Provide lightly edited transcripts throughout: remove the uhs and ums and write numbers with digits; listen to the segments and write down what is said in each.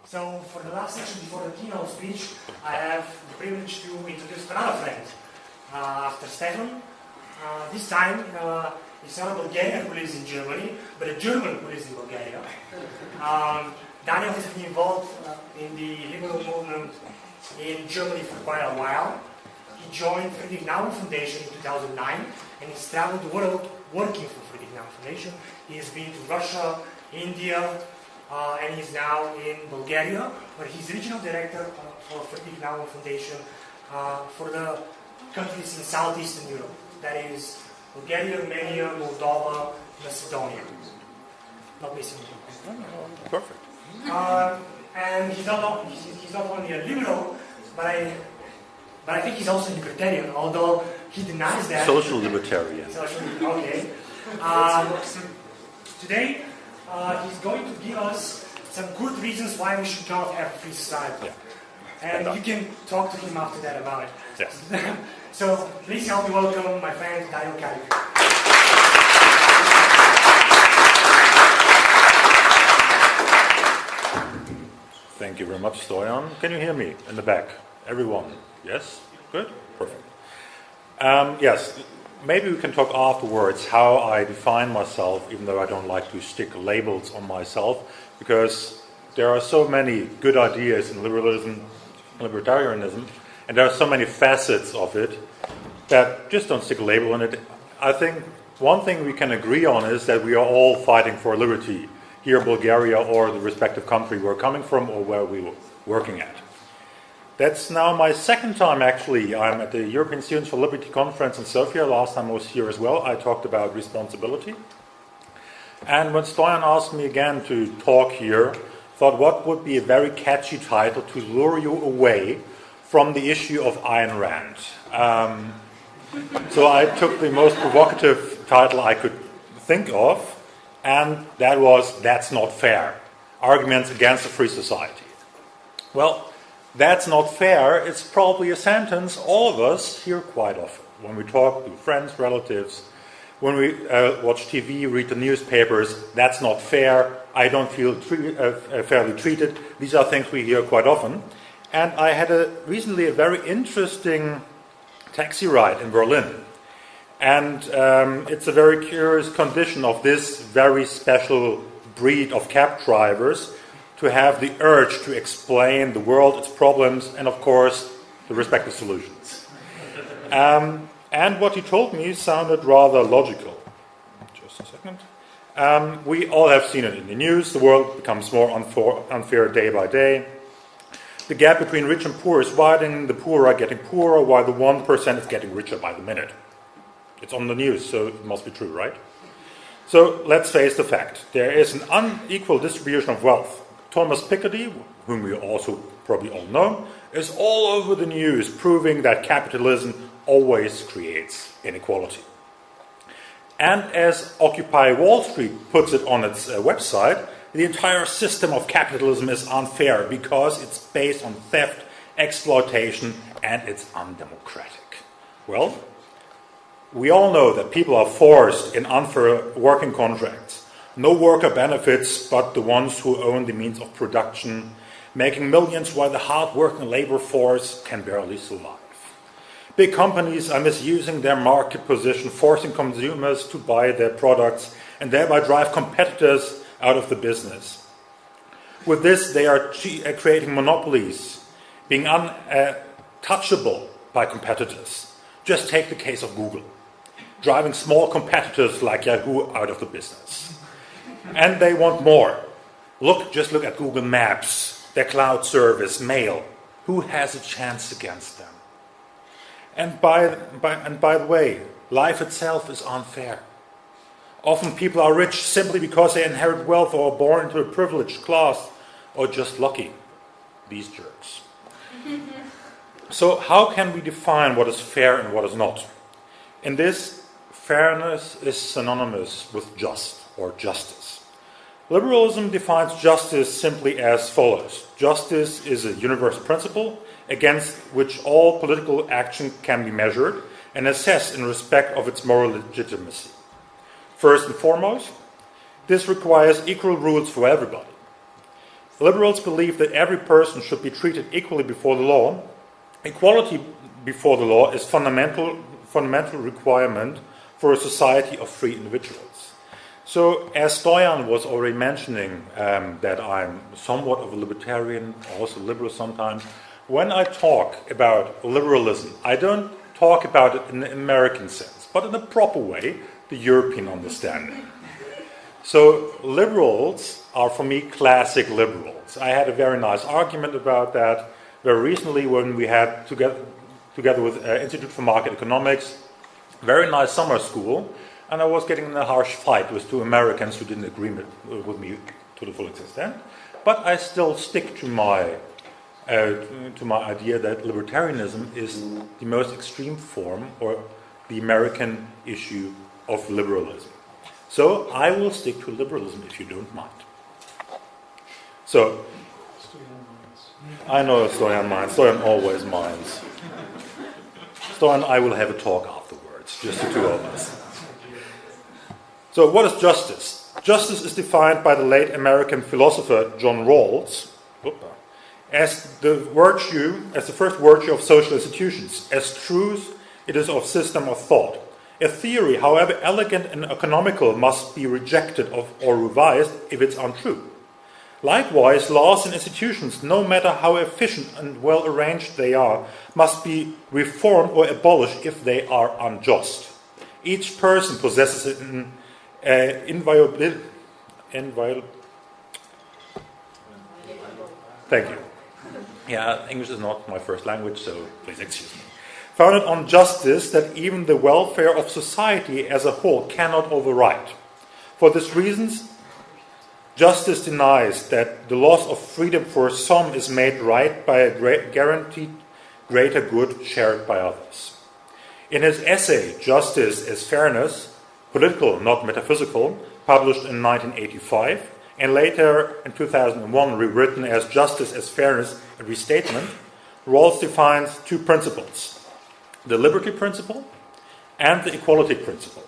So for the last section before the keynote speech, I have the privilege to introduce another friend. After Stefan, this time it's not a Bulgarian who lives in Germany, but a German who lives in Bulgaria. Daniel has been involved in the liberal movement in Germany for quite a while. He joined Friedrich Naumann Foundation in 2009 and he's traveled the world working for Friedrich Naumann Foundation. He has been to Russia, India, and he's now in Bulgaria, where he's regional director for Friedrich Naumann Foundation for the countries in Southeastern Europe. That is Bulgaria, Romania, Moldova, Macedonia. Not missing one. Perfect. And he's not only a liberal, but I think he's also a libertarian, although he denies that. Social libertarian. Okay. Today, he's going to give us some good reasons why we should not have a free society. Yeah. And you can talk to him after that about it. Yes. So please help me welcome my friend Daniel Kaddik. Thank you very much, Stoyan. Can you hear me in the back? Everyone? Yes? Good? Perfect. Yes, maybe we can talk afterwards how I define myself, even though I don't like to stick labels on myself, because there are so many good ideas in liberalism, libertarianism, and there are so many facets of it that just don't stick a label on it. I think one thing we can agree on is that we are all fighting for liberty, here Bulgaria or the respective country we're coming from or where we were working at. That's now my second time actually. I'm at the European Students for Liberty conference in Sofia. Last time I was here as well. I talked about responsibility. And when Stoyan asked me again to talk here, I thought what would be a very catchy title to lure you away from the issue of Ayn Rand. So I took the most provocative title I could think of, and that was "That's Not Fair. Arguments Against a Free Society." Well, that's not fair. It's probably a sentence all of us hear quite often. When we talk to friends, relatives, when we watch TV, read the newspapers, that's not fair. I don't feel fairly treated. These are things we hear quite often. And I had recently a very interesting taxi ride in Berlin. And it's a very curious condition of this very special breed of cab drivers to have the urge to explain the world, its problems, and of course, the respective solutions. And what he told me sounded rather logical. Just a second. We all have seen it in the news. The world becomes more unfair day by day. The gap between rich and poor is widening. The poor are getting poorer, while the 1% is getting richer by the minute. It's on the news, so it must be true, right? So let's face the fact. There is an unequal distribution of wealth. Thomas Piketty, whom we also probably all know, is all over the news proving that capitalism always creates inequality. And as Occupy Wall Street puts it on its website, the entire system of capitalism is unfair because it's based on theft, exploitation, and it's undemocratic. Well, we all know that people are forced in unfair working contracts. No worker benefits but the ones who own the means of production, making millions while the hard-working labor force can barely survive. Big companies are misusing their market position, forcing consumers to buy their products and thereby drive competitors out of the business. With this, they are creating monopolies, being untouchable by competitors. Just take the case of Google, driving small competitors like Yahoo out of the business. And they want more. Just look at Google Maps, their cloud service, Mail. Who has a chance against them? And by the way, life itself is unfair. Often people are rich simply because they inherit wealth or are born into a privileged class or just lucky. These jerks. So how can we define what is fair and what is not? In this, fairness is synonymous with just or justice. Liberalism defines justice simply as follows. Justice is a universal principle against which all political action can be measured and assessed in respect of its moral legitimacy. First and foremost, this requires equal rules for everybody. Liberals believe that every person should be treated equally before the law. Equality before the law is fundamental requirement for a society of free individuals. So, as Stoyan was already mentioning, that I'm somewhat of a libertarian, also liberal sometimes, when I talk about liberalism, I don't talk about it in the American sense, but in a proper way, the European understanding. So liberals are, for me, classic liberals. I had a very nice argument about that very recently when we had, together with Institute for Market Economics, very nice summer school, and I was getting in a harsh fight with two Americans who didn't agree with me to the full extent. But I still stick to my idea that libertarianism is the most extreme form, or the American issue of liberalism. So I will stick to liberalism if you don't mind. So, I know Stoyan minds. Stoyan always minds. Stoyan and I will have a talk afterwards, just the two of us. So what is justice? Justice is defined by the late American philosopher John Rawls as the first virtue of social institutions. As truth, it is of system of thought. A theory, however elegant and economical, must be rejected or revised if it's untrue. Likewise, laws and institutions, no matter how efficient and well arranged they are, must be reformed or abolished if they are unjust. Each person possesses an Thank you. Yeah, English is not my first language, so please excuse me. Founded on justice that even the welfare of society as a whole cannot override. For this reason, justice denies that the loss of freedom for some is made right by a guaranteed greater good shared by others. In his essay, Justice as Fairness, Political, Not Metaphysical, published in 1985, and later in 2001 rewritten as Justice as Fairness, a Restatement, Rawls defines two principles: the liberty principle and the equality principle.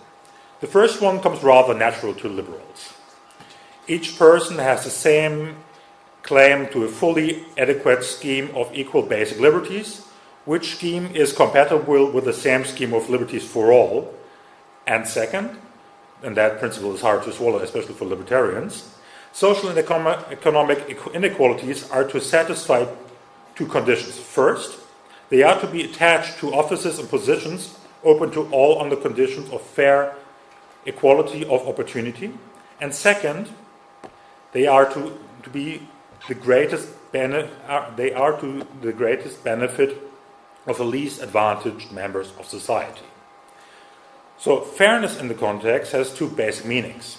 The first one comes rather natural to liberals. Each person has the same claim to a fully adequate scheme of equal basic liberties, which scheme is compatible with the same scheme of liberties for all. And second, and that principle is hard to swallow, especially for libertarians, social and economic inequalities are to satisfy two conditions. First, they are to be attached to offices and positions open to all on the conditions of fair equality of opportunity. And second, they are to be the greatest benefit of the least advantaged members of society. So fairness in the context has two basic meanings.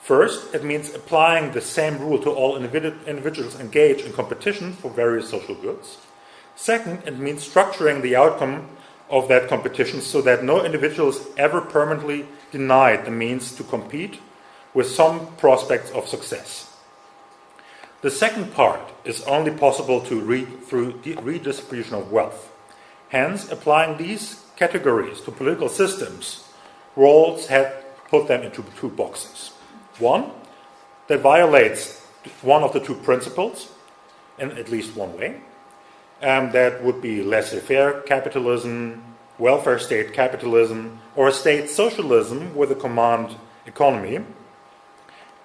First, it means applying the same rule to all individuals engaged in competition for various social goods. Second, it means structuring the outcome of that competition so that no individual is ever permanently denied the means to compete with some prospects of success. The second part is only possible to read through redistribution of wealth. Hence, applying these categories to political systems, Rawls had put them into two boxes. One, that violates one of the two principles in at least one way. That would be laissez-faire capitalism, welfare state capitalism, or state socialism with a command economy.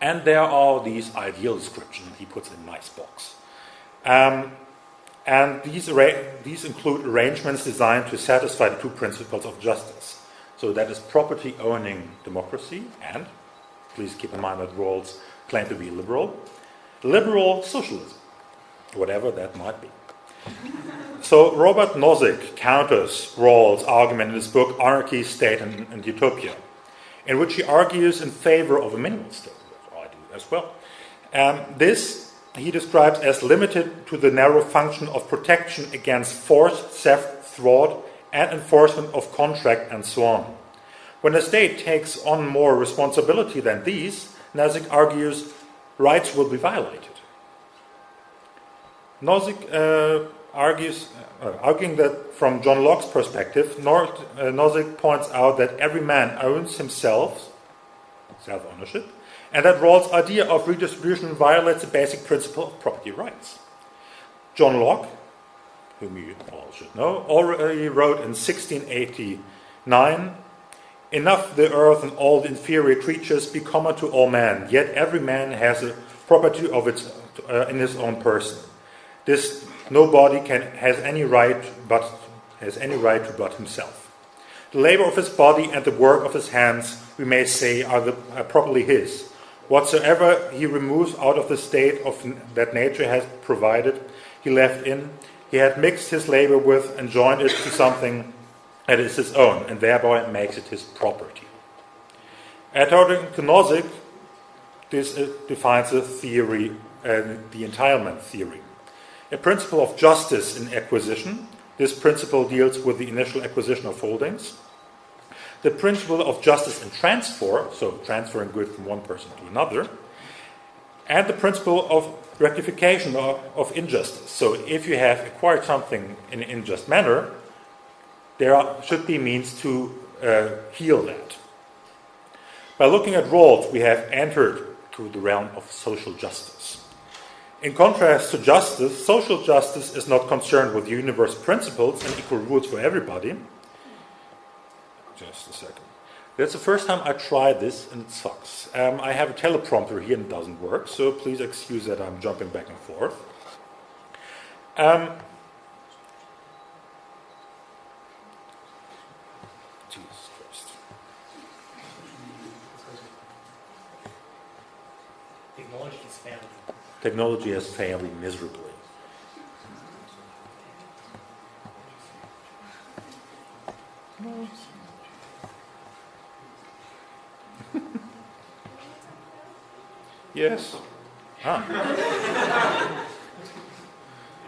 And there are these ideal descriptions he puts in a nice box. And these include arrangements designed to satisfy the two principles of justice. So that is property owning democracy and, please keep in mind that Rawls claimed to be liberal socialism, whatever that might be. So Robert Nozick counters Rawls' argument in his book Anarchy, State and Utopia, in which he argues in favor of a minimal state, which I do as well. This he describes as limited to the narrow function of protection against force, theft, fraud, and enforcement of contract and so on. When a state takes on more responsibility than these, Nozick argues, rights will be violated. Nozick arguing that from John Locke's perspective, Nozick points out that every man owns himself, self-ownership, and that Rawls' idea of redistribution violates the basic principle of property rights. John Locke, whom you all should know, already wrote in 1689, "Enough the earth and all the inferior creatures be common to all men, yet every man has a property of its in his own person. This nobody has any right to but himself. The labor of his body and the work of his hands, we may say, are properly his. Whatsoever he removes out of the state of that nature has provided, he left in, he had mixed his labor with and joined it to something that is his own, and thereby makes it his property." According to Nozick, this defines the theory, the entitlement theory. A principle of justice in acquisition. This principle deals with the initial acquisition of holdings. The principle of justice in transfer, so transferring goods from one person to another. And the principle of rectification of injustice. So if you have acquired something in an unjust manner, there should be means to heal that. By looking at Rawls, we have entered to the realm of social justice. In contrast to justice, social justice is not concerned with universal principles and equal rules for everybody. Just a second. That's the first time I tried this, and it sucks. I have a teleprompter here and it doesn't work, so please excuse that I'm jumping back and forth. Jesus Christ. Technology has failed me miserably. Yes.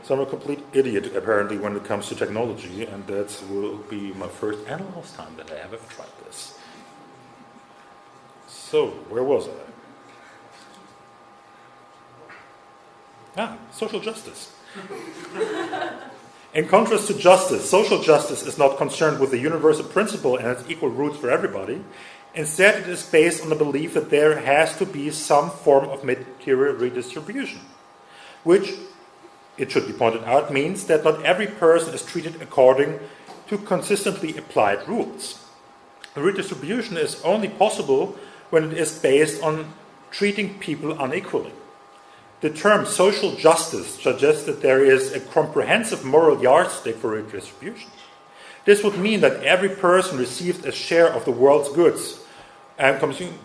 So I'm a complete idiot, apparently, when it comes to technology, and that will be my first and last time that I have ever tried this. So, where was I? Social justice. In contrast to justice, social justice is not concerned with the universal principle and its equal roots for everybody. Instead, it is based on the belief that there has to be some form of material redistribution, which, it should be pointed out, means that not every person is treated according to consistently applied rules. Redistribution is only possible when it is based on treating people unequally. The term social justice suggests that there is a comprehensive moral yardstick for redistribution. This would mean that every person receives a share of the world's goods and consumes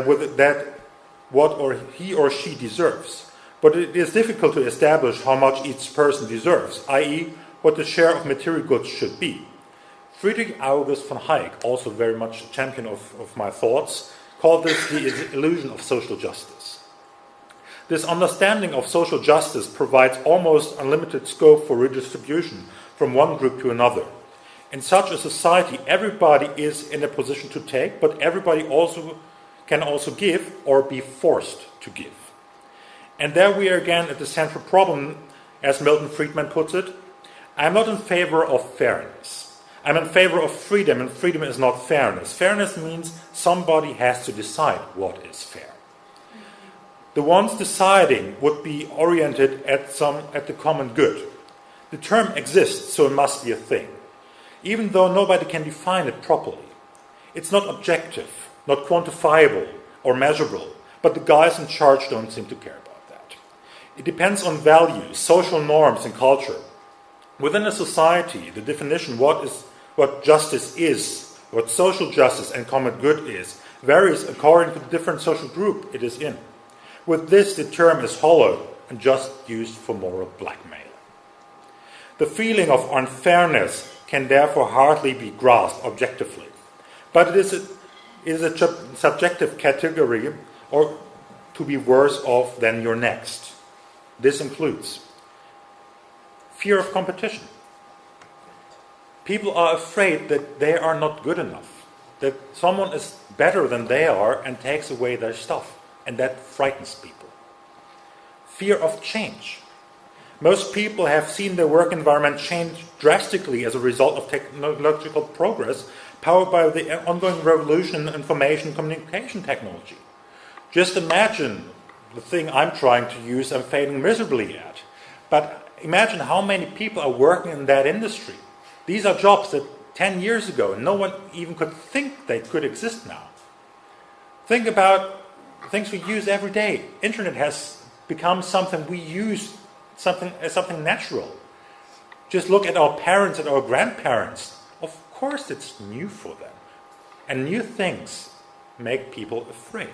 with that what he or she deserves. But it is difficult to establish how much each person deserves, i.e., what the share of material goods should be. Friedrich August von Hayek, also very much a champion of my thoughts, called this the illusion of social justice. This understanding of social justice provides almost unlimited scope for redistribution from one group to another. In such a society, everybody is in a position to take, but everybody can also give or be forced to give. And there we are again at the central problem, as Milton Friedman puts it. I'm not in favor of fairness. I'm in favor of freedom, and freedom is not fairness. Fairness means somebody has to decide what is fair. The ones deciding would be oriented at the common good. The term exists, so it must be a thing, even though nobody can define it properly. It's not objective, not quantifiable or measurable, but the guys in charge don't seem to care about that. It depends on values, social norms, and culture. Within a society, the definition what justice is, what social justice and common good is, varies according to the different social group it is in. With this, the term is hollow and just used for moral blackmail. The feeling of unfairness can therefore hardly be grasped objectively, but it is a subjective category, or to be worse off than your next. This includes fear of competition. People are afraid that they are not good enough, that someone is better than they are and takes away their stuff, and that frightens people. Fear of change. Most people have seen their work environment change drastically as a result of technological progress, powered by the ongoing revolution in information communication technology. Just imagine the thing I'm trying to use, I'm failing miserably at. But imagine how many people are working in that industry. These are jobs that 10 years ago, no one even could think they could exist now. Think about things we use every day. Internet has become something we use as something natural. Just look at our parents and our grandparents. Of course it's new for them. And new things make people afraid.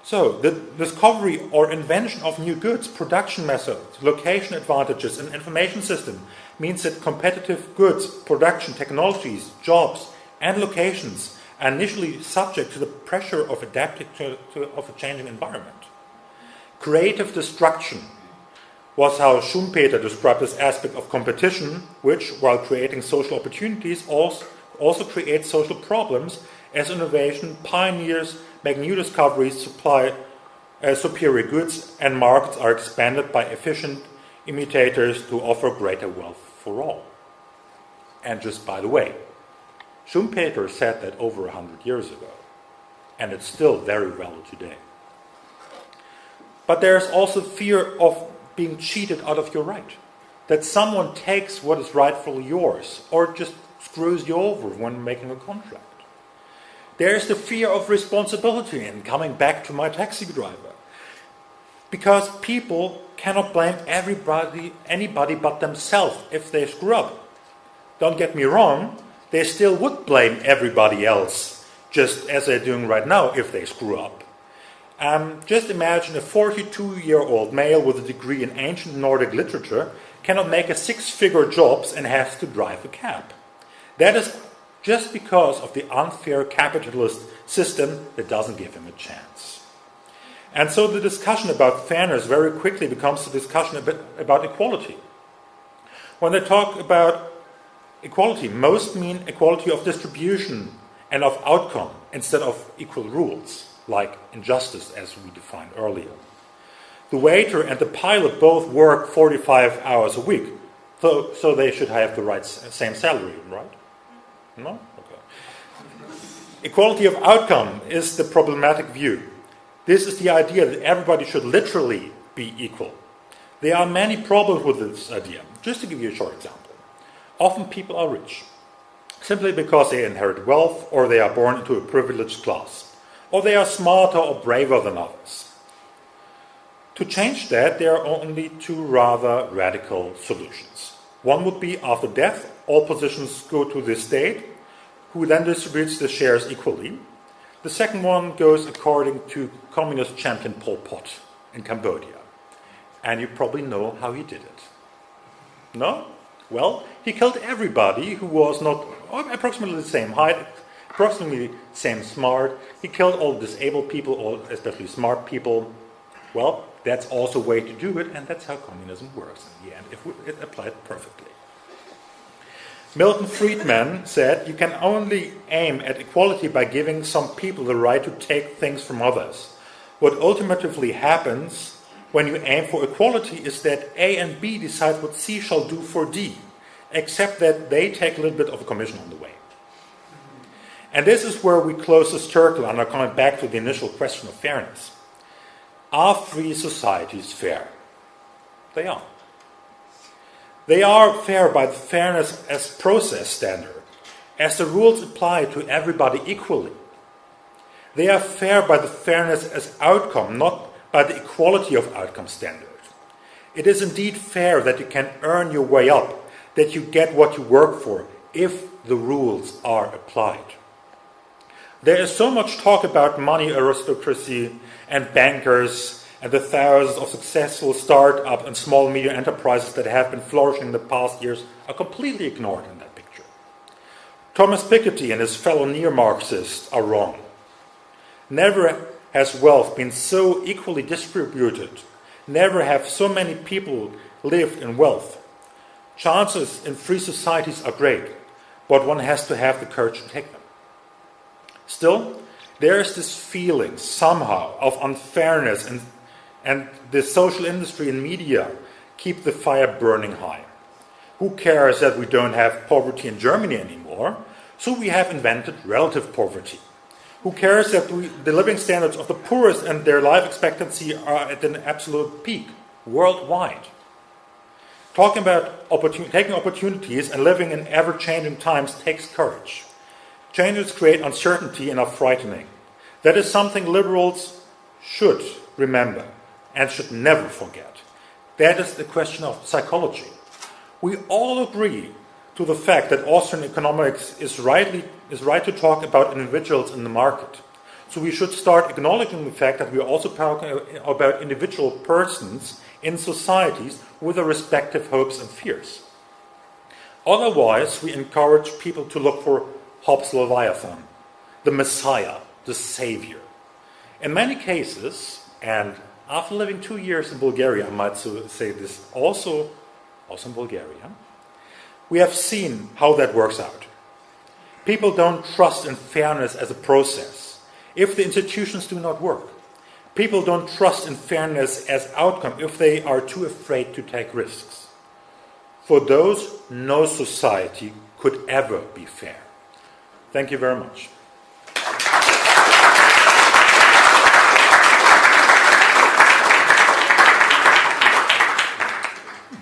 So, the discovery or invention of new goods, production methods, location advantages, and information system means that competitive goods, production technologies, jobs, and locations are initially subject to the pressure of adapting to a changing environment. Creative destruction was how Schumpeter described this aspect of competition, which, while creating social opportunities, also creates social problems as innovation pioneers make new discoveries, supply superior goods, and markets are expanded by efficient imitators to offer greater wealth for all. And just by the way, Schumpeter said that over 100 years ago, and it's still very valid today. But there's also fear of being cheated out of your right, that someone takes what is rightfully yours, or just screws you over when making a contract. There is the fear of responsibility, and coming back to my taxi driver. Because people cannot blame anybody but themselves if they screw up. Don't get me wrong, they still would blame everybody else, just as they're doing right now if they screw up. Just imagine a 42-year-old male with a degree in ancient Nordic literature cannot make a 6-figure job and has to drive a cab. That is just because of the unfair capitalist system that doesn't give him a chance. And so the discussion about fairness very quickly becomes a discussion about equality. When they talk about equality, most mean equality of distribution and of outcome instead of equal rules, like injustice as we defined earlier. The waiter and the pilot both work 45 hours a week, so they should have the same salary, right? No? Okay. Equality of outcome is the problematic view. This is the idea that everybody should literally be equal. There are many problems with this idea. Just to give you a short example. Often people are rich, simply because they inherit wealth, or they are born into a privileged class, or they are smarter or braver than others. To change that, there are only two rather radical solutions. One would be, after death, all positions go to the state, who then distributes the shares equally. The second one goes according to communist champion Pol Pot in Cambodia. And you probably know how he did it. No? Well, he killed everybody who was not approximately the same height, approximately same smart. He killed all disabled people, all especially smart people. Well, that's also a way to do it, and that's how communism works in the end, if it applied perfectly. Milton Friedman said, you can only aim at equality by giving some people the right to take things from others. What ultimately happens when you aim for equality is that A and B decide what C shall do for D, except that they take a little bit of a commission on the way. And this is where we close this circle, and I'm coming back to the initial question of fairness. Are free societies fair? They are. They are fair by the fairness as process standard, as the rules apply to everybody equally. They are fair by the fairness as outcome, not by the equality of outcome standard. It is indeed fair that you can earn your way up, that you get what you work for, if the rules are applied. There is so much talk about money aristocracy and bankers and the thousands of successful start-up and small and medium enterprises that have been flourishing in the past years are completely ignored in that picture. Thomas Piketty and his fellow neo-Marxists are wrong. Never has wealth been so equally distributed. Never have so many people lived in wealth. Chances in free societies are great, but one has to have the courage to take them. Still, there is this feeling somehow of unfairness, and the social industry and media keep the fire burning high. Who cares that we don't have poverty in Germany anymore? So we have invented relative poverty. Who cares that the living standards of the poorest and their life expectancy are at an absolute peak worldwide? Talking about taking opportunities and living in ever-changing times takes courage. Changes create uncertainty and are frightening. That is something liberals should remember and should never forget. That is the question of psychology. We all agree to the fact that Austrian economics is right to talk about individuals in the market. So we should start acknowledging the fact that we are also talking about individual persons in societies with their respective hopes and fears. Otherwise, we encourage people to look for Hobbes' Leviathan, the Messiah, the Savior. In many cases, and after living 2 years in Bulgaria, I might say this also in Bulgaria, we have seen how that works out. People don't trust in fairness as a process if the institutions do not work. People don't trust in fairness as outcome if they are too afraid to take risks. For those, no society could ever be fair. Thank you very much.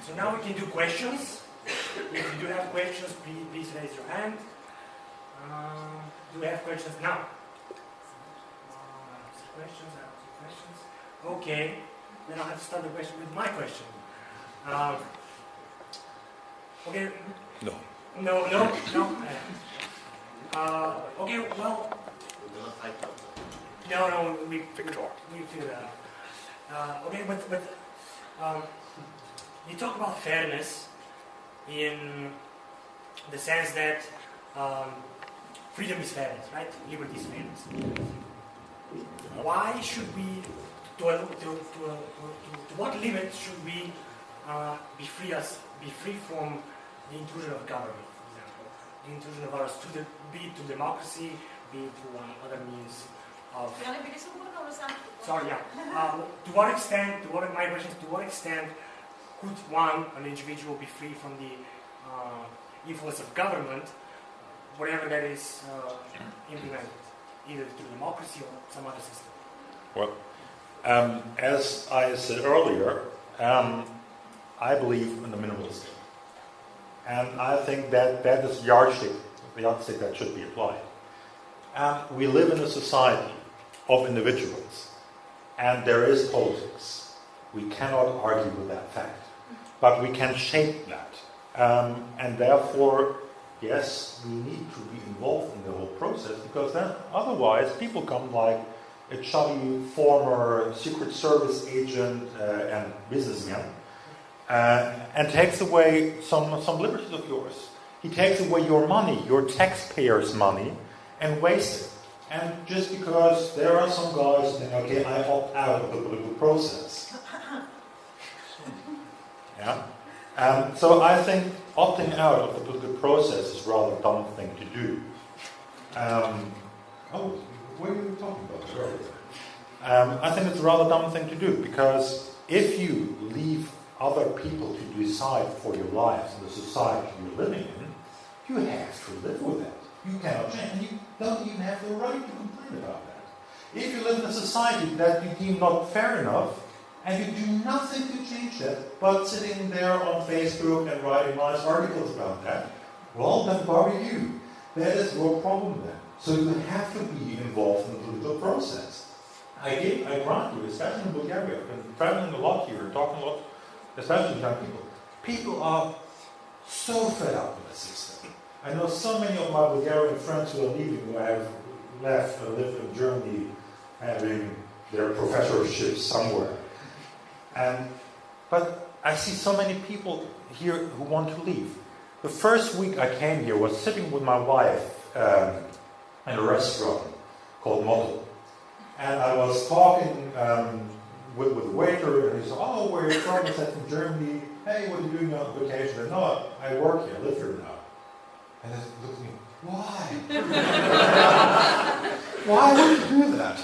So now we can do questions. If you do have questions, please raise your hand. Do we have questions now? Questions? Okay, then I'll have to start the question with my question. Okay. No. Okay, well. No, we figure that out. Okay, but you talk about fairness in the sense that freedom is fairness, right? Liberty is fairness. Why should we, to what limit should we be free from the intrusion of government, for example, the intrusion of ours be it to democracy, be it through other means of. Sorry, yeah. To what extent could an individual be free from the influence of government, whatever that is implemented, either through democracy or some other system? Well, as I said earlier, I believe in the minimalist. And I think that is the yardstick that should be applied. We live in a society of individuals, and there is politics. We cannot argue with that fact. But we can shape that. And therefore, yes, we need to be involved in the whole process, because then otherwise people come like a chubby former Secret Service agent and businessman and takes away some liberties of yours. He takes away your money, your taxpayers' money, and wastes it. And just because there are some guys saying, okay, I opt out of the political process. Yeah. So I think opting out of the political process is a rather dumb thing to do. What are you talking about? Sorry. I think it's a rather dumb thing to do, because if you leave other people to decide for your lives and the society you're living in, you have to live with that. You cannot change, and you don't even have the right to complain about that. If you live in a society that you deem not fair enough, and you do nothing to change that, but sitting there on Facebook and writing nice articles about that, well, then bother you. That is your problem then. So you have to be involved in the political process. I grant you, especially in Bulgaria, I've been traveling a lot here and talking a lot, especially with young people. People are so fed up with the system. I know so many of my Bulgarian friends who are leaving, who have left or lived in Germany, having their professorships somewhere. But I see so many people here who want to leave. The first week I came here was sitting with my wife in a restaurant called Model. And I was talking with the waiter, and he said, "Oh, where are you from?" I said, "From Germany." "Hey, what are you doing on vacation?" I said, "No, I work here, I live here now." And they looked at me, "Why?" "Why would you do that?"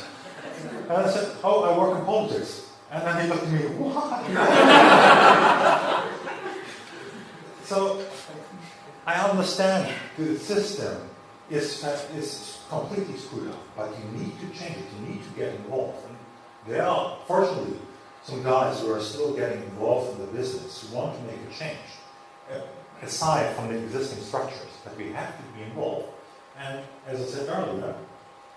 And I said, "Oh, I work in politics." And then he looked at me, "Why?" So I understand the system is completely screwed up. But you need to change it. You need to get involved. And there are, fortunately, some guys who are still getting involved in the business who want to make a change, aside from the existing structures. But we have to be involved. And as I said earlier,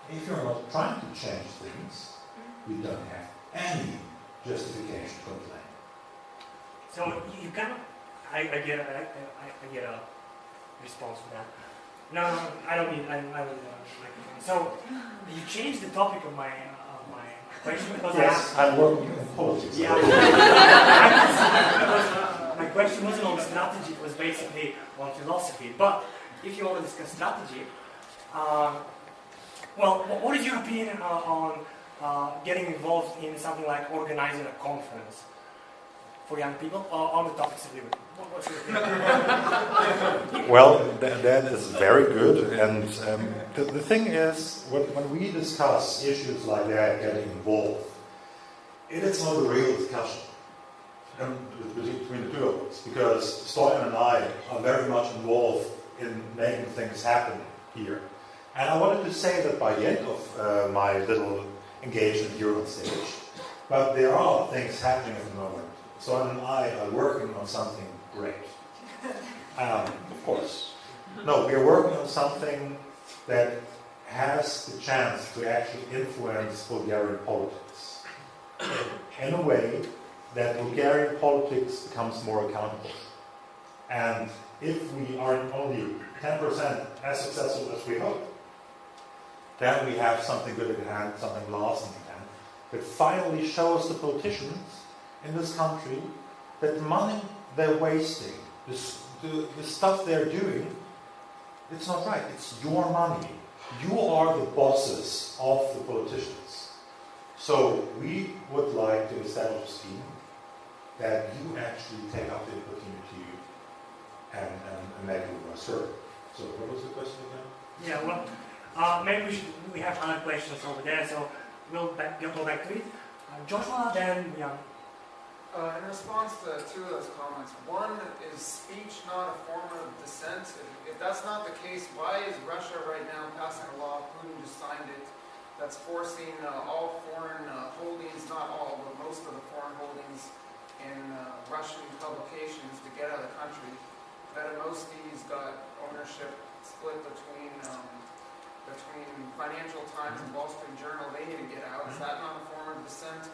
if you're not trying to change things, you don't have any justification to complain. So you cannot. I get a response for that. No, I don't need. I need a So you changed the topic of my question because yes, I'm working in politics. Yeah. My question wasn't on strategy; it was basically on philosophy. But if you want to discuss strategy, well, what is your opinion on getting involved in something like organizing a conference for young people on the topics of liberty? What's your opinion? Well, that is very good. And the thing is, when we discuss issues like that, getting involved, it is not a real discussion between the two of us, because Stoyan and I are very much involved in making things happen here. And I wanted to say that by the end of my little engagement here on stage, but there are things happening at the moment. Stoyan and I are working on something great. Of course. No, we are working on something that has the chance to actually influence Bulgarian politics in a way that Bulgarian politics becomes more accountable. And if we are only 10% as successful as we hope, then we have something good at hand, something lasting at hand, that finally shows the politicians in this country that the money they're wasting, the stuff they're doing, it's not right. It's your money. You are the bosses of the politicians. So we would like to establish a scheme that you actually take up the opportunity and make it more certain. So what was the question again? Yeah, well, maybe we have other questions over there, so we'll go back to it. Joshua, then Jan. In response to two of those comments, one is speech not a form of dissent. If that's not the case, why is Russia right now passing a law, Putin just signed it, that's forcing all foreign holdings, not all, but most of the foreign holdings in Russian publications to get out of the country? Vetimosti's got ownership split between Financial Times and Wall Street Journal. They need to get out. Is that not a form of dissent?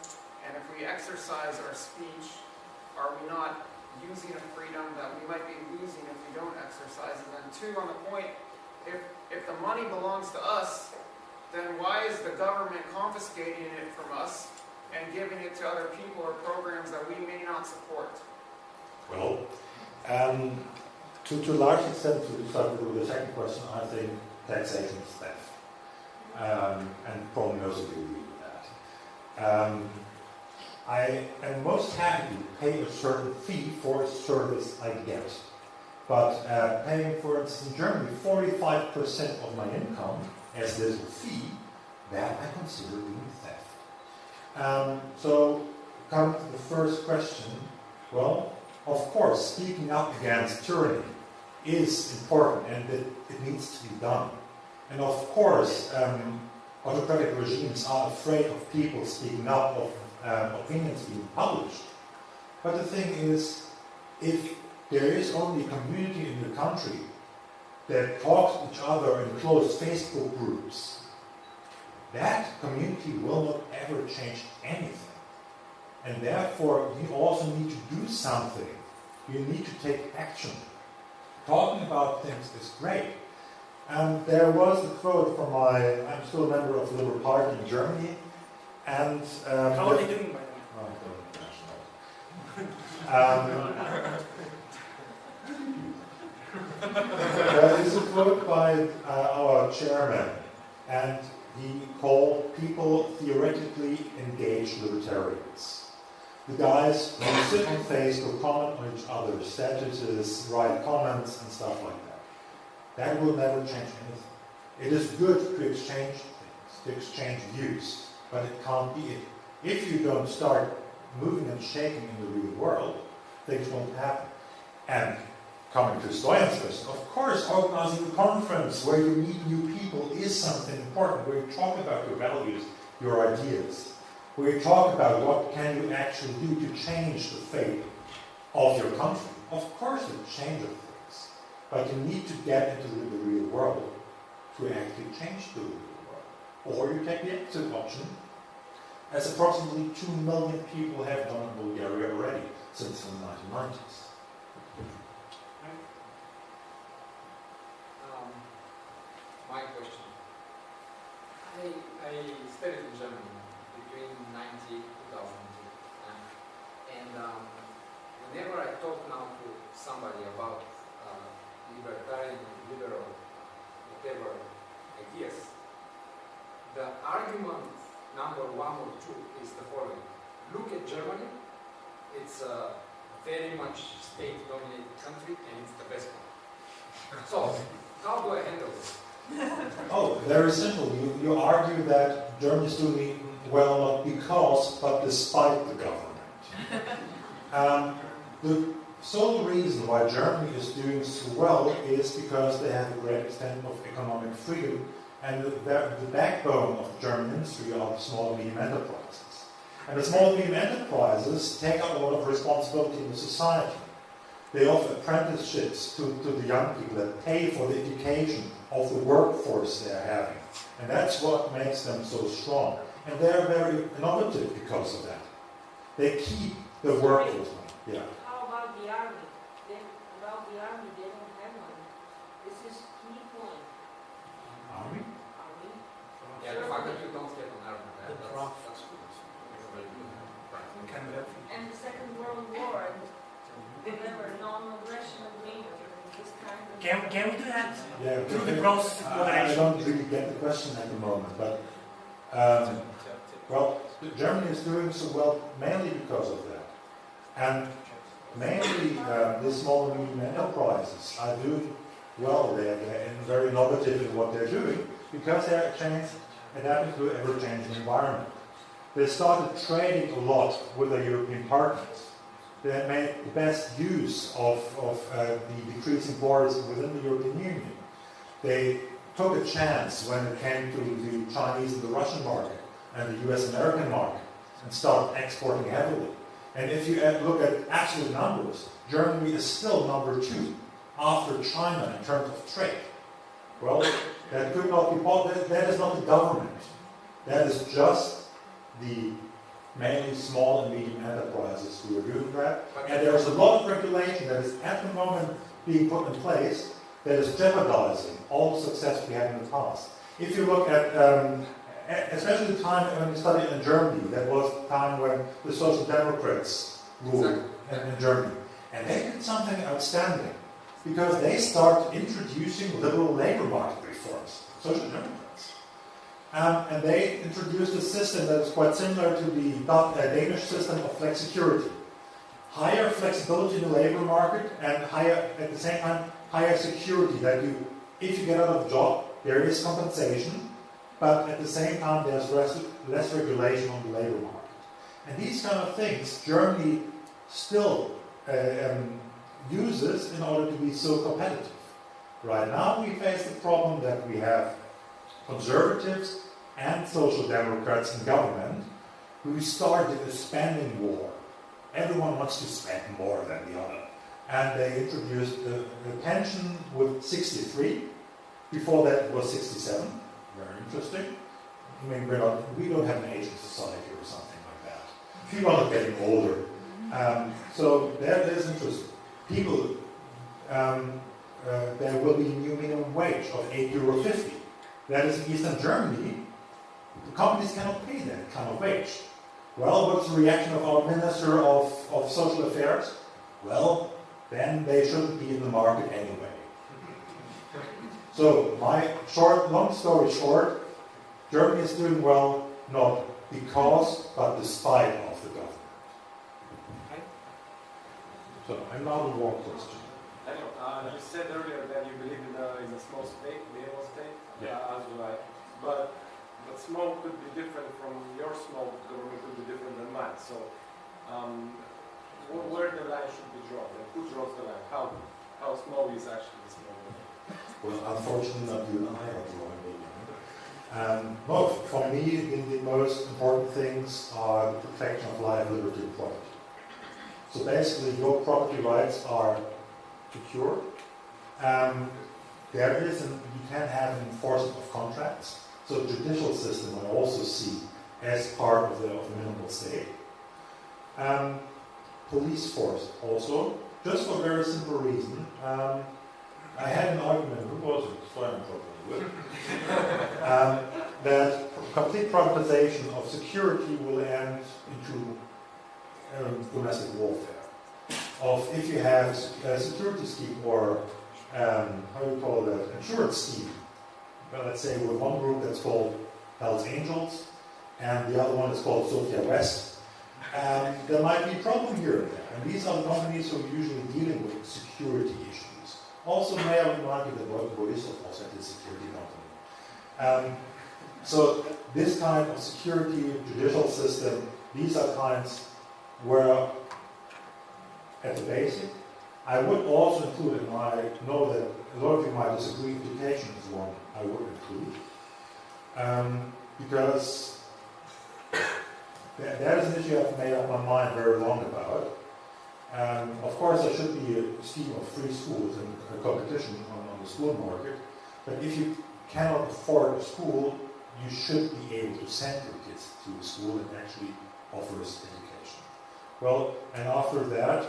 And if we exercise our speech, are we not using a freedom that we might be losing if we don't exercise it? And two, on the point, if the money belongs to us, then why is the government confiscating it from us and giving it to other people or programs that we may not support? Well, to a large extent, to start with the second question, I think taxation is theft. And probably most of you agree with that. I am most happy to pay a certain fee for a service I get. But paying, for instance, in Germany, 45% of my income as little fee, that I consider being theft. So, come to the first question. Well, of course, speaking up against tyranny is important, and it needs to be done. And of course, autocratic regimes are afraid of people speaking up, of opinions being published. But the thing is, if there is only a community in the country that talks to each other in closed Facebook groups, that community will not ever change anything. And therefore, you also need to do something. You need to take action. Talking about things is great. And there was a quote from I'm still a member of the Liberal Party in Germany. And how are they doing by there is a quote by our chairman, and he called people theoretically engaged libertarians. The guys who sit on Facebook, comment on each other's statuses, write comments and stuff like that. That will never change anything. It is good to exchange things, to exchange views, but it can't be it. If you don't start moving and shaking in the real world, things won't happen. And coming to Stoyan's question, of course, organizing a conference where you meet new people is something important, where you talk about your values, your ideas, where you talk about what can you actually do to change the fate of your country. Of course it changes things, but you need to get into the real world to actually change the real world. Or you take the exit option, as approximately 2 million people have done in Bulgaria already since the 1990s. My question. I studied in Germany between 90 and 2002. And whenever I talk now to somebody about libertarian, liberal, whatever ideas, the argument number 1 or 2 is the following. Look at Germany. It's a very much state-dominated country and it's the best one. So, how do I handle this? Oh, very simple. You argue that Germany is doing well not because, but despite the government. The sole reason why Germany is doing so well is because they have a great extent of economic freedom, and the backbone of the German industry are the small and medium enterprises. And the small and medium enterprises take up a lot of responsibility in the society. They offer apprenticeships to the young people that pay for the education of the workforce they're having. And that's what makes them so strong. And they're very innovative because of that. They keep the workforce. Yeah. How about the army? They don't have one. This is key point. Army? Army. Yeah, the fact that you don't get an army, that's And the Second World War, and whatever, non-aggression agreement, this kind of... Can we do that? Yeah, Through the process of I moderation? don't really get the question at the moment, but well, Germany is doing so well mainly because of that. And mainly the small and medium enterprises are doing well. They're very innovative in what they're doing because they're adapting to an ever-changing environment. They started trading a lot with their European partners. They made the best use of the decreasing borders within the European Union. They took a chance when it came to the Chinese and the Russian market and the US-American market and started exporting heavily. And if you look at absolute numbers, Germany is still number 2 after China in terms of trade. Well, that could not be, that is not the government. That is just the mainly small and medium enterprises who are doing that. And there's a lot of regulation that is at the moment being put in place that is jeopardizing all the success we had in the past. If you look at, especially the time when we studied in Germany, that was the time when the Social Democrats ruled in Germany. And they did something outstanding because they started introducing liberal labor market reforms, Social Democrats. And they introduced a system that is quite similar to the Danish system of flexicurity. Higher flexibility in the labor market and higher, at the same time, higher security that if you get out of a job, there is compensation, but at the same time there's less regulation on the labor market. And these kind of things Germany still uses in order to be so competitive. Right now we face the problem that we have conservatives and social democrats in government who started a spending war. Everyone wants to spend more than the other. And they introduced the pension with 63. Before that it was 67. Very interesting. I mean, we don't have an aging society or something like that. People are getting older. So that is interesting. People, there will be a new minimum wage of €8.50. That is in Eastern Germany. The companies cannot pay that kind of wage. Well, what's the reaction of our Minister of Social Affairs? Well, then they shouldn't be in the market anyway. So, long story short, Germany is doing well, not because, but despite of the government. So, I'm now the war question. You said earlier that you believe in a small state, neo state, as do I. But small could be different from your small government, could be different than mine. So, where the line should be drawn, and who draws the line? How how small is actually small? Well, unfortunately, not you and I are drawing medium. No, for me, the most important things are the protection of life, liberty, and property. So basically, your property rights are secure. There is, and you can have an enforcement of contracts. So the judicial system I also see as part of the minimal state. Police force also, just for a very simple reason. I had an argument, who was it? Sorry, I'm probably with. That complete privatization of security will end into domestic warfare. If you have a security scheme or how do you call that, insurance scheme, well, let's say with one group that's called Hells Angels and the other one is called Sofia West, there might be a problem here and there. And these are the companies who are usually dealing with security issues. Also, may I remind you that Borisov also had a security company. So this kind of security, judicial system, these are kinds where, at the basic, I would also include, and I know that a lot of you might disagree, education is one I would include. Because that is an issue I've made up my mind very long about. Of course, there should be a scheme of free schools and a competition on the school market. But if you cannot afford a school, you should be able to send your kids to a school that actually offers education. Well, and after that,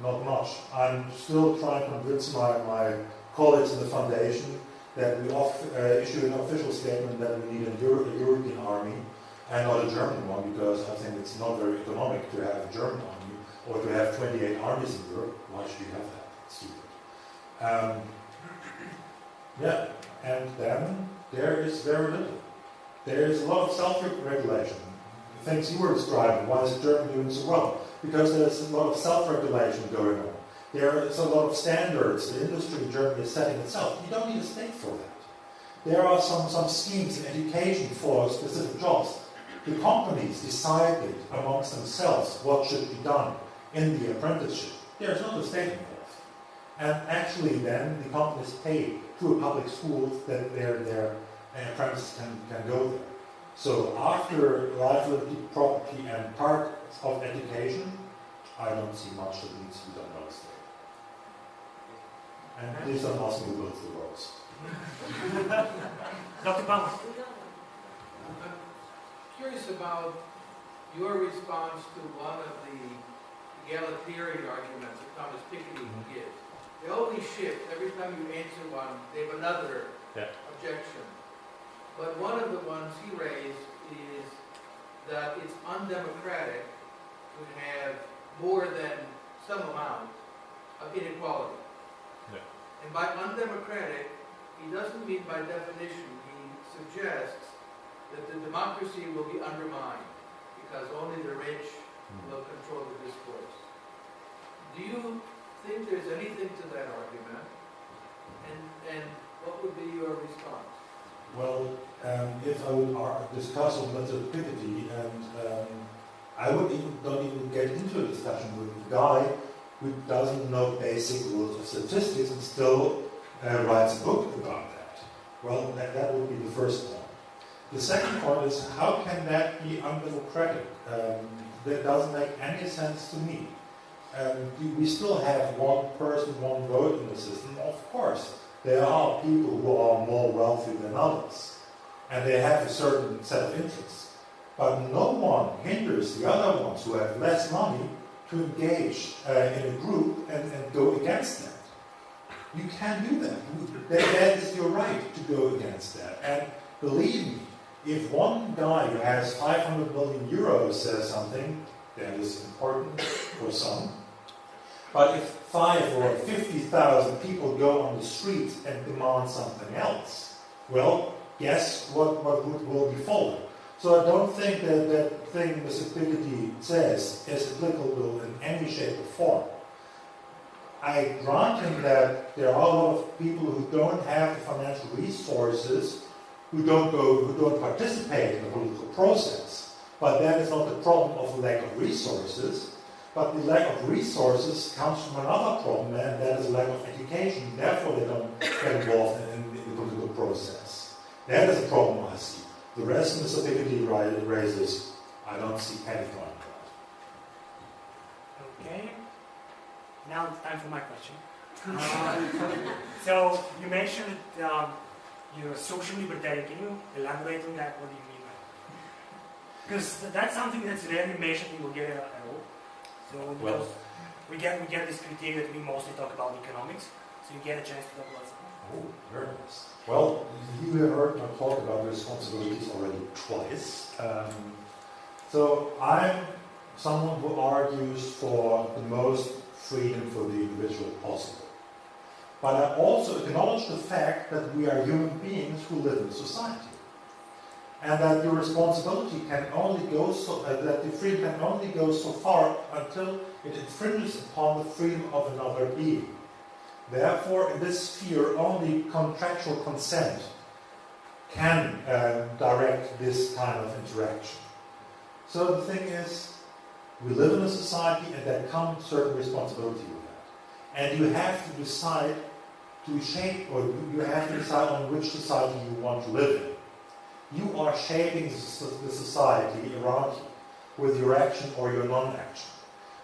not much. I'm still trying to convince my colleagues in the foundation that we issue an official statement that we need a European army and not a German one, because I think it's not very economic to have a German army or to have 28 armies in Europe. Why should you have that? It's stupid. Yeah, and then there is very little. There is a lot of self-regulation. The things you were describing, why is Germany doing so well? Because there's a lot of self-regulation going on. There is a lot of standards the industry in Germany is setting itself. You don't need a state for that. There are some schemes in education for specific jobs. The companies decided amongst themselves what should be done in the apprenticeship. There's not a state involved. And actually then the companies pay to a public school that their apprentices can go there. So after life, liberty, property, and part of education, I don't see much that needs to be done by the state. And please don't ask me to build the roads. Dr. Palmer. I'm curious about your response to one of the egalitarian arguments that Thomas Piketty gives. They always shift. Every time you answer one, they have another objection. But one of the ones he raised is that it's undemocratic to have more than some amount of inequality. Yeah. And by undemocratic, he doesn't mean by definition. He suggests that the democracy will be undermined because only the rich will control the discourse. Do you think there's anything to that argument? And what would be your response? Well, if I would discuss on Mr. Piketty, and I don't even get into a discussion with a guy who doesn't know basic rules of statistics and still writes a book about that. Well, that would be the first point. The second point is, how can that be undemocratic? That doesn't make any sense to me. We still have one person, one vote in the system. Of course, there are people who are more wealthy than others, and they have a certain set of interests. But no one hinders the other ones who have less money to engage in a group and go against that. You can do that. That is your right to go against that. And believe me, if one guy who has 500 million euros says something, that is important for some. But if 5 or 50,000 people go on the street and demand something else, well, guess what will be followed? So I don't think that thing Mr. Piketty says is applicable in any shape or form. I grant him that there are a lot of people who don't have the financial resources, who don't participate in the political process. But that is not the problem of lack of resources. But the lack of resources comes from another problem, and that is lack of education. Therefore, they don't get involved in the political process. That is a problem I see. The rest of the stability raises, I don't see any problem with that. Okay. Now it's time for my question. So you mentioned you're a social libertarian. Can you elaborate on that? What do you mean by that? Because that's something that's rarely mentioned in Bulgaria at all. So Well, we get this criteria that we mostly talk about economics. So you get a chance to talk about something. oh, very nice. Well, you have heard me talk about responsibilities already twice. So I'm someone who argues for the most freedom for the individual possible. But I also acknowledge the fact that we are human beings who live in society. And that the responsibility can only go so, that the freedom can only go so far until it infringes upon the freedom of another being. Therefore, in this sphere, only contractual consent can direct this kind of interaction. So the thing is, we live in a society, and there comes certain responsibility with that. And you have to decide to shape, or you have to decide on which society you want to live in. You are shaping the society around you with your action or your non-action.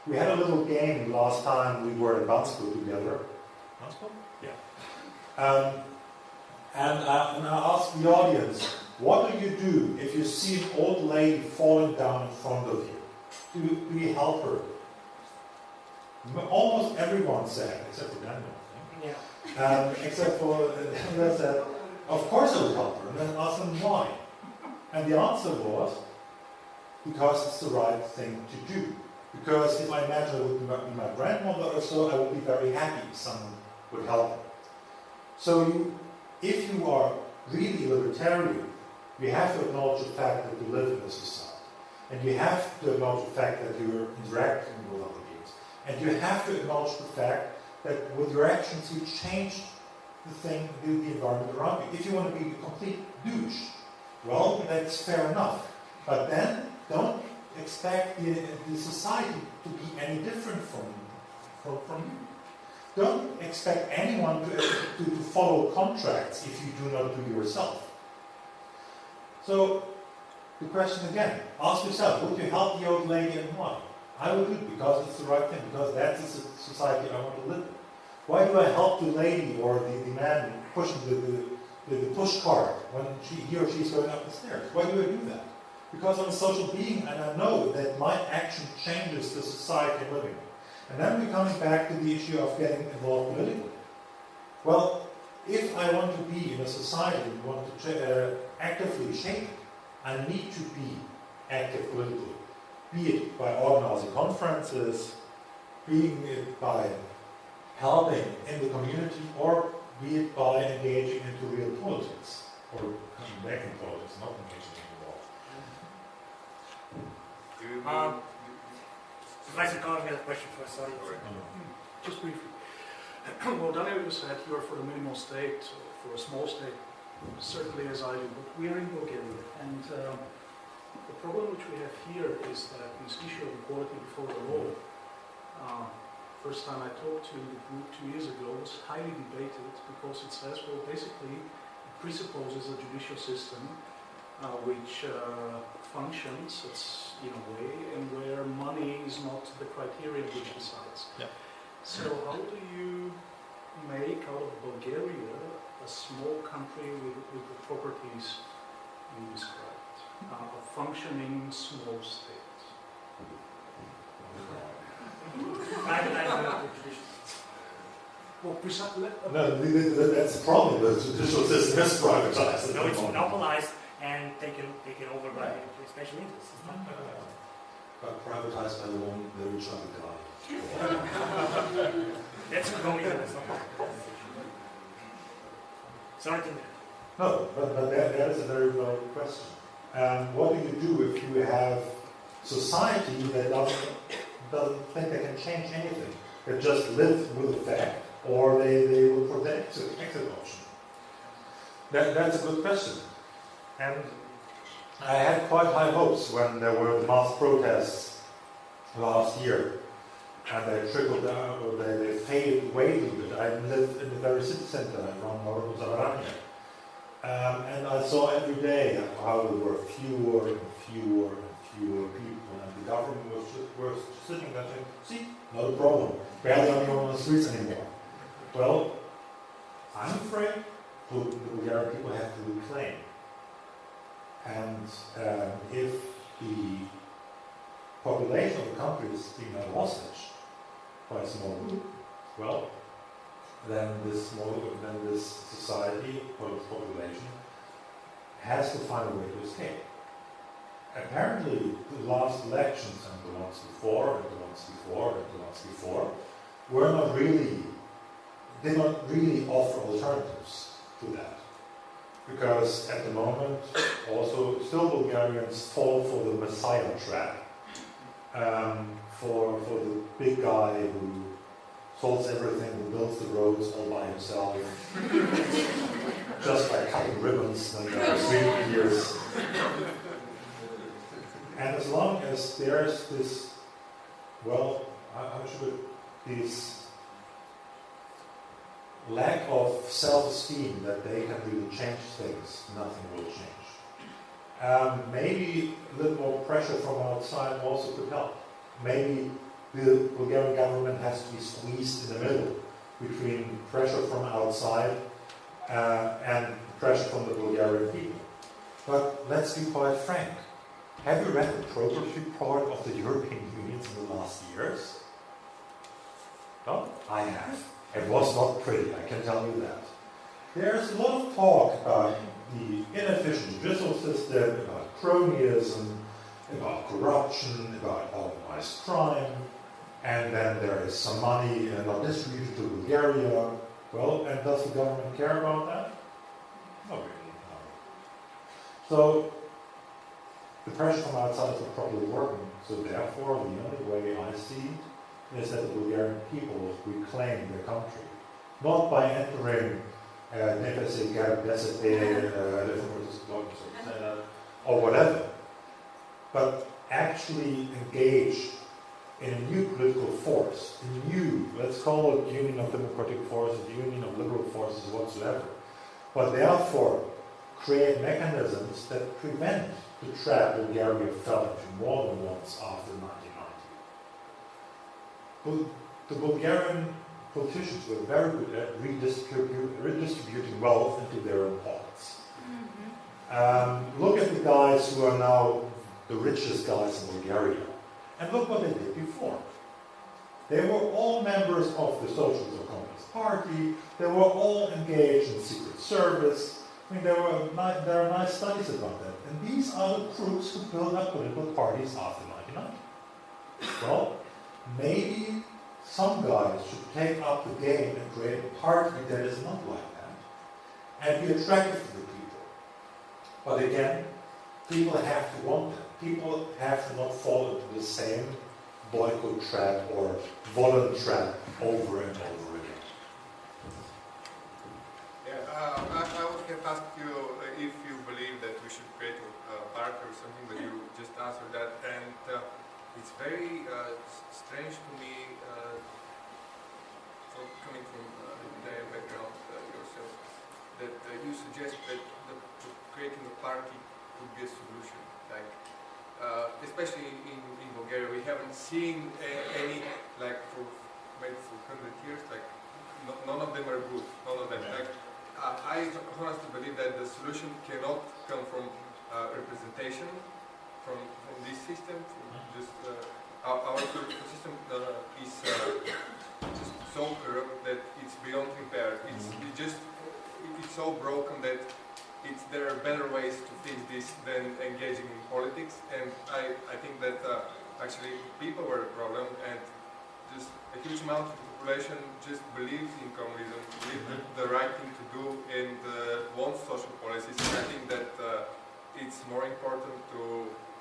We had a little game last time we were in Bansko together. Bansko? Yeah. And I asked the audience, what do you do if you see an old lady falling down in front of you? Do you help her? Almost everyone said, except for Daniel. Yeah. Except for Daniel said, of course I would help her. And then asked them why. And the answer was, because it's the right thing to do. Because if I imagine it would be my grandmother or so, I would be very happy if someone would help her. So if you are really libertarian, you have to acknowledge the fact that you live in a society. And you have to acknowledge the fact that you're interacting with other beings. And you have to acknowledge the fact that with your actions you change the environment around you. If you want to be a complete douche, well, that's fair enough. But then don't expect the society to be any different from you. Don't expect anyone to follow contracts if you do not do yourself. So, the question again, ask yourself, would you help the old lady and why? I would do it because it's the right thing, because that's the society I want to live in. Why do I help the lady or the man pushing the push cart when he or she is going up the stairs? Why do I do that? Because I'm a social being and I know that my action changes the society I'm living in. And then we're coming back to the issue of getting involved politically. Well, if I want to be in a society and want to actively shape it, I need to be active politically. Be it by organizing conferences, being it by helping in the community, or be it by engaging into real politics, or coming back in politics, not engaging in the law. Professor Carr, we have a question for us. Sorry. Just briefly. Well, Daniel, you said you are for the minimal state, for a small state, certainly as I do, but we are in Bulgaria, and the problem which we have here is that this issue of equality before the law, first time I talked to the group 2 years ago, was highly debated because it says, well, basically, it presupposes a judicial system which functions in a way, and where money is not the criterion which decides. Yeah. So how do you make out of Bulgaria a small country with the properties you described, a functioning small state? Well, precisely. No, that's the problem. The judicial system is privatized. No, it's monopolized and taken over by special interests. But privatized by the one very troubled guy. That's going on. Sorry to No, but that is a very valid question. What do you do if you have society that doesn't think they can change anything? That just live with the fact, or they will protect the exit option? That's a good question. And I had quite high hopes when there were mass protests last year and they trickled down, or they faded away a little bit. I lived in the very city center around Zavarania. And I saw every day how there were fewer and fewer and fewer people, and the government was just sitting there saying, see, not a problem, barely anyone on the streets anymore. Well, I'm afraid the Bulgarian people have to reclaim. And if the population of the country is being held hostage by a small group, well, then this society or this population has to find a way to escape. Apparently, the last elections and the ones before, and the ones before, and the ones before, did not really offer alternatives to that. Because at the moment, also, still Bulgarians fall for the Messiah trap, for the big guy who solves everything, who builds the roads all by himself, just by cutting ribbons when there are 3 years. And as long as there's this, well, this lack of self-esteem that they can really change things, nothing will change. Maybe a little more pressure from outside also could help. Maybe the Bulgarian government has to be squeezed in the middle between pressure from outside and pressure from the Bulgarian people. But let's be quite frank. Have you read the progress report of the European Union in the last years? No? I have. It was not pretty, I can tell you that. There's a lot of talk about the inefficient judicial system, about cronyism, about corruption, about organized crime, and then there is some money not distributed to Bulgaria. Well, and does the government care about that? Not really, no. So, the pressure from outside is not properly working, so therefore the only way I see is that the Bulgarian people reclaim their country. Not by entering or whatever, but actually engage in a new political force, a new, let's call it union of democratic forces, union of liberal forces whatsoever, but therefore create mechanisms that prevent the trap Bulgaria fell into more than once after 1990. The Bulgarian politicians were very good at redistributing wealth into their own pockets. Look at the guys who are now the richest guys in Bulgaria, and look what they did before. They were all members of the Socialist or Communist Party, they were all engaged in secret service. I mean, there are nice studies about that. And these are the groups who built up political parties after 1990. Well, maybe some guys should take up the game and create a party that is not like that and be attractive to the people. But again, people have to want that. People have to not fall into the same boycott trap or volunteer trap over and over again. I would have asked you if you believe that we should create a party or something, but you just answered that. And it's very strange to me, coming from the background yourself, that you suggest that creating a party would be a solution. Like, especially in Bulgaria, we haven't seen any, like, for maybe for 100 years, like, none of them are good, none of them. Yeah. Like, I honestly believe that the solution cannot come from representation, from this system, from just our political system is just so corrupt that it's beyond repair. It's so broken that there are better ways to fix this than engaging in politics. And I think that actually people were a problem, and just a huge amount of the population just believes in communism, believes the right thing to do, and wants social policies. And I think that it's more important to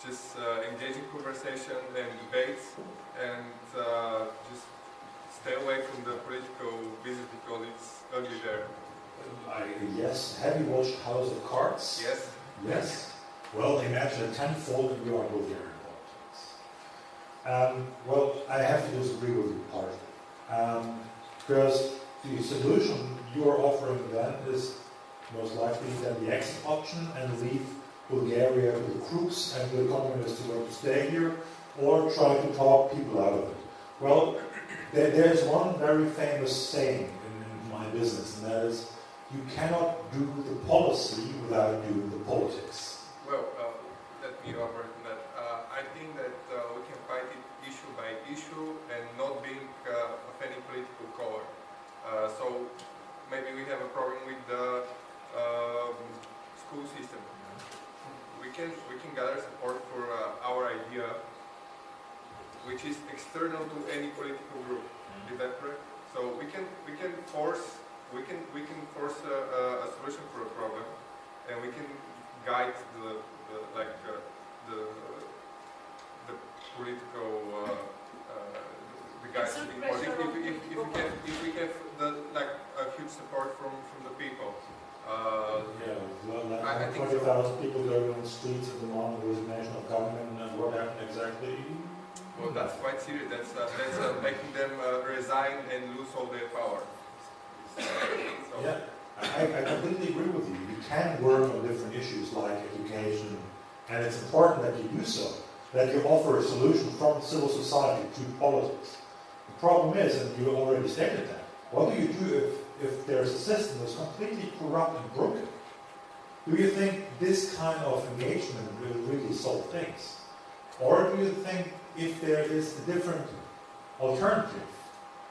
just engage in conversation and debates, and just stay away from the political business because it's ugly there. Yes. Have you watched House of Cards? Yes. Yes. Well, imagine a tenfold in your Bulgarian politics. Well, I have to disagree with you partly. Because the solution you are offering then is most likely then the exit option and leave Bulgaria with the crooks and the communists who want to stay here, or try to talk people out of it. Well, there's one very famous saying in my business, and that is, you cannot do the policy without doing the politics. Well, let me elaborate on that. I think that we can fight it issue by issue and not being of any political color. So maybe we have a problem with the school system. We can gather support for our idea, which is external to any political group. Is that correct? So we can force a solution for a problem, and we can guide the political the guys in politics if we have a huge support from the people. I think 20,000 people going on the streets at the moment with national government, and what happened exactly? Well, that's quite serious. That's making them resign and lose all their power. So. Yeah, I completely agree with you. You can work on different issues like education, and it's important that you do so, that you offer a solution from civil society to politics. The problem is, and you already stated that, what do you do if there's a system that's completely corrupt and broken? Do you think this kind of engagement will really solve things? Or do you think if there is a different alternative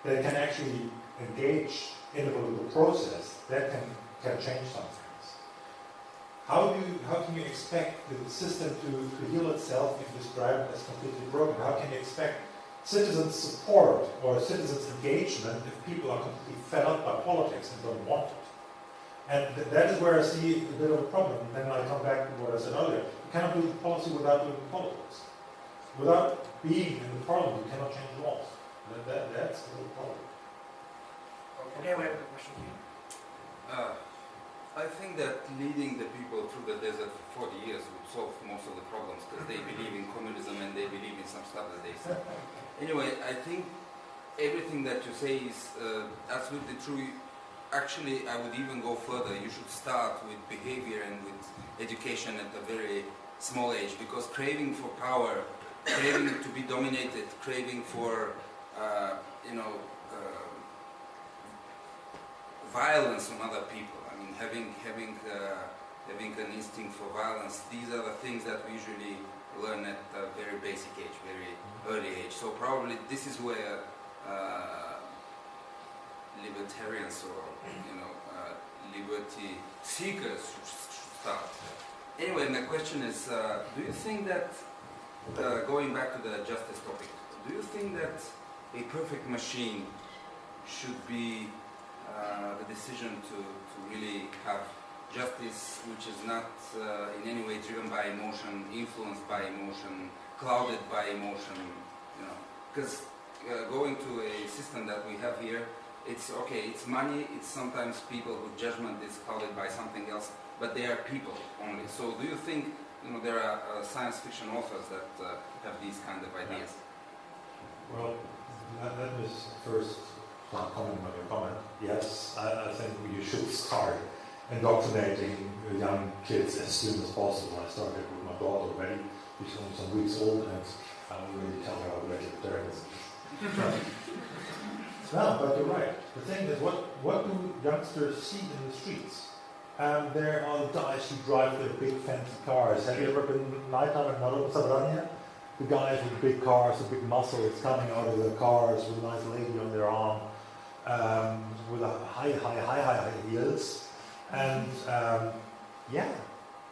that can actually engage in a political process, that can change some things? How can you expect the system to heal itself if you describe it as completely broken? How can you expect citizens' support or citizens' engagement if people are completely fed up by politics and don't want it? And that is where I see a bit of a problem. And then I come back to what I said earlier. You cannot do the policy without doing the politics. Without being in the parliament, you cannot change laws. That's the real problem. Okay, we have a question here. I think that leading the people through the desert for 40 years would solve most of the problems because they believe in communism and they believe in some stuff that they say. Anyway, I think everything that you say is absolutely true. Actually, I would even go further. You should start with behavior and with education at a very small age, because craving for power, craving to be dominated, craving for violence on other people. I mean, having an instinct for violence. These are the things that we usually learn at a very basic age, very early age. So probably this is where libertarians or liberty seekers should start. Anyway, my question is: do you think that going back to the justice topic, do you think that a perfect machine should be the decision to really have justice which is not in any way driven by emotion, influenced by emotion, clouded by emotion, because going to a system that we have here, it's okay, it's money, it's sometimes people whose judgment is clouded by something else, but they are people only. So do you think there are science fiction authors that have these kind of ideas? Well, let me first comment on your comment. Yes, I think you should start indoctrinating young kids as soon as possible. I started with my daughter already. She's only some weeks old, and I don't really tell her how vegetarian is. No, but you're right. The thing is, what do youngsters see in the streets? There are guys who drive their big fancy cars. Have you ever been nighttime in Sabrania? The guys with big cars, the big muscles coming out of the cars with a nice lady on their arm, with a high heels. And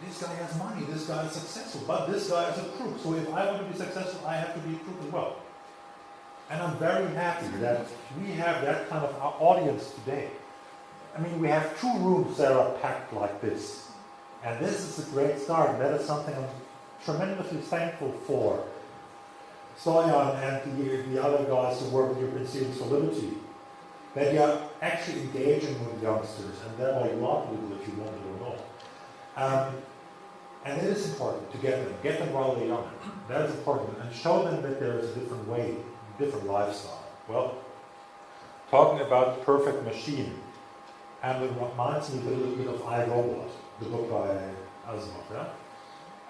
this guy has money, this guy is successful, but this guy is a crook. So if I want to be successful, I have to be a crook as well. And I'm very happy that we have that kind of audience today. I mean, we have 2 rooms that are packed like this. And this is a great start. That is something I'm tremendously thankful for. Stoyan and the other guys who work with European Students for Liberty, that you are actually engaging with youngsters, and thereby you are people that you want to know. And it is important to get them while they're young. That is important, and show them that there is a different way, different lifestyle. Well, talking about the perfect machine, and it reminds me a little bit of I, Robot, the book by Asimov.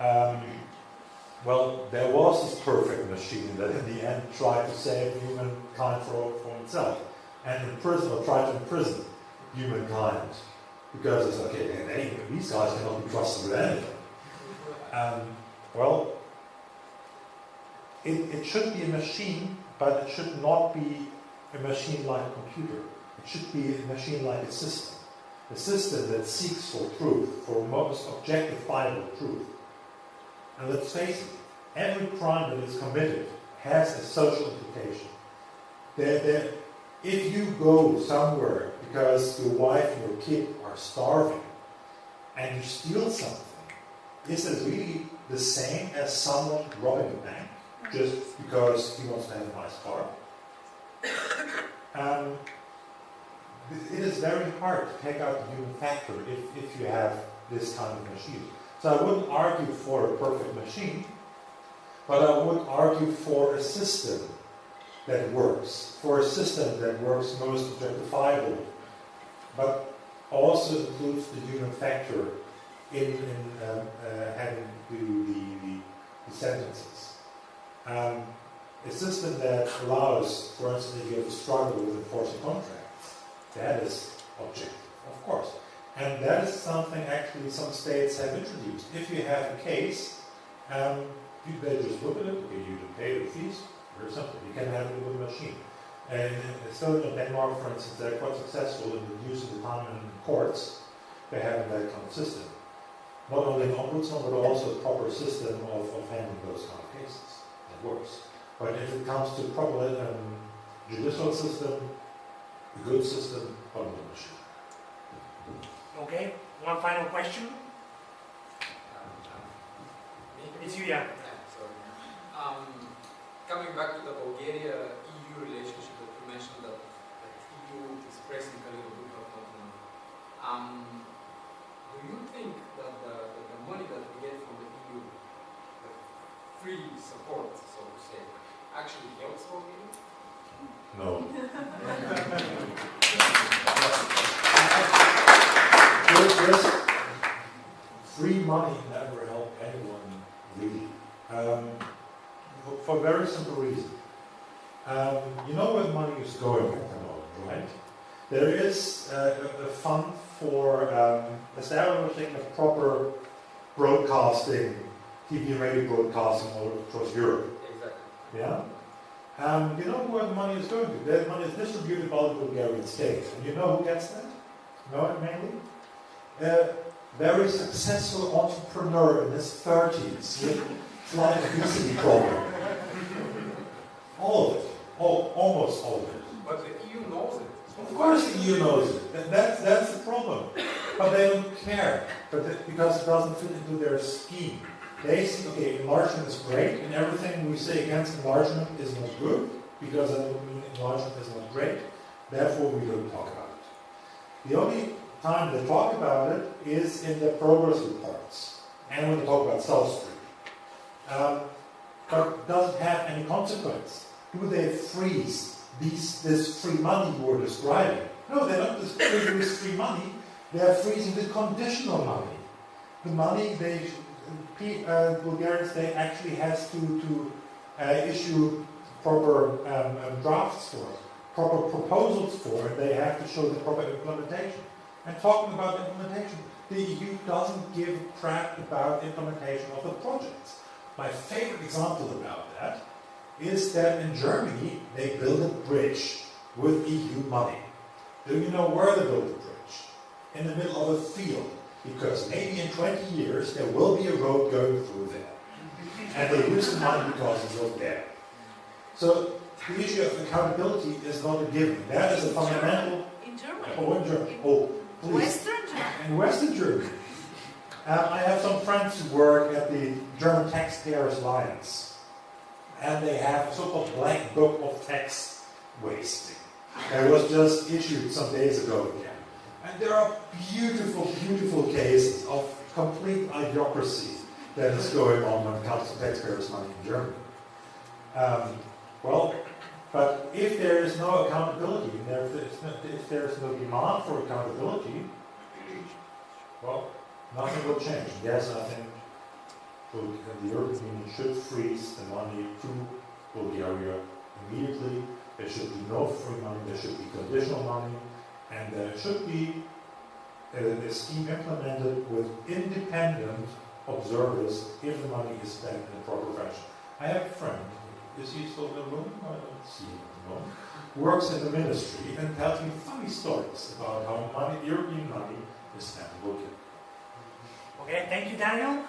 Yeah? Well, there was this perfect machine that in the end tried to save humankind for itself, and imprison or tried to imprison humankind because it's okay. These guys cannot be trusted with anything. Well, it should be a machine, but it should not be a machine like a computer. It should be a machine like a system that seeks for truth, for most objectifiable truth. And let's face it, every crime that is committed has a social implication. If you go somewhere because your wife and your kid are starving and you steal something, is it really the same as someone robbing a bank just because he wants to have a nice car? It is very hard to take out the human factor if you have this kind of machine. So I wouldn't argue for a perfect machine, but I would argue for a system that works, for a system that works most objectifiably, but also includes the human factor in having to do the sentences. A system that allows, for instance, if you have a struggle with enforcing contracts, that is objective, of course. And that is something actually some states have introduced. If you have a case, they just look at it, okay, you pay the fees, very simple. You can have it with a machine. And Estonia and Denmark, for instance, they're quite successful in reducing the time in courts by having that kind of system. Not only an ombudsman, but also a proper system of handling those kind of cases. That works. But if it comes to proper judicial system, a good system, not a machine. Okay, one final question. It's you, yeah. Sorry. Coming back to the Bulgaria-EU relationship that you mentioned, that EU is pressing a little bit, but not enough. Do you think that the money that we get from the EU, the free support, so to say, actually helps Bulgaria? No. Free money never helped anyone, really. For a very simple reason. You know where the money is going at the moment, right? There is a fund for establishing a proper broadcasting, TV and radio broadcasting all across Europe. Exactly. Yeah? You know where the money is going to? That money is distributed by the Bulgarian state. And you know who gets that? Know it mainly? A very successful entrepreneur in his 30s with slight obesity problem. All of it. Almost all of it. But the EU knows it. Of course the EU knows it. That's the problem. But they don't care. Because it doesn't fit into their scheme. They see, okay, enlargement is great, and everything we say against enlargement is not good, because that would mean enlargement is not great. Therefore, we don't talk about it. The only time they talk about it is in the progress reports, and when they talk about South Stream. But it doesn't have any consequence. Do they freeze this free money you were describing? No, they're not just freezing this free money, they're freezing the conditional money. The money Bulgarian state actually has to issue proper drafts for, proper proposals for, and they have to show the proper implementation. And talking about implementation, the EU doesn't give a crap about implementation of the projects. My favorite example about that is that in Germany they build a bridge with EU money. Do you know where they build the bridge? In the middle of a field. Because maybe in 20 years there will be a road going through there. And they use the money because it's not there. So the issue of accountability is not a given. That is a fundamental... In Germany? Oh, in Germany. Oh, please. Western Germany? In Western Germany. I have some friends who work at the German Taxpayers Alliance. And they have a so-called black book of tax wasting. That was just issued some days ago again. And there are beautiful, beautiful cases of complete idiocracy that is going on when it comes to taxpayers' money in Germany. Well, but if there is no accountability, and if there is no demand for accountability, well, nothing will change. Yes, I think the European Union should freeze the money to Bulgaria immediately. There should be no free money, there should be conditional money, and there should be a scheme implemented with independent observers if the money is spent in a proper fashion. I have a friend, is he still in the room? I don't see him at the moment. Works in the ministry and tells me funny stories about how European money is spent in Bulgaria. Okay, thank you, Daniel.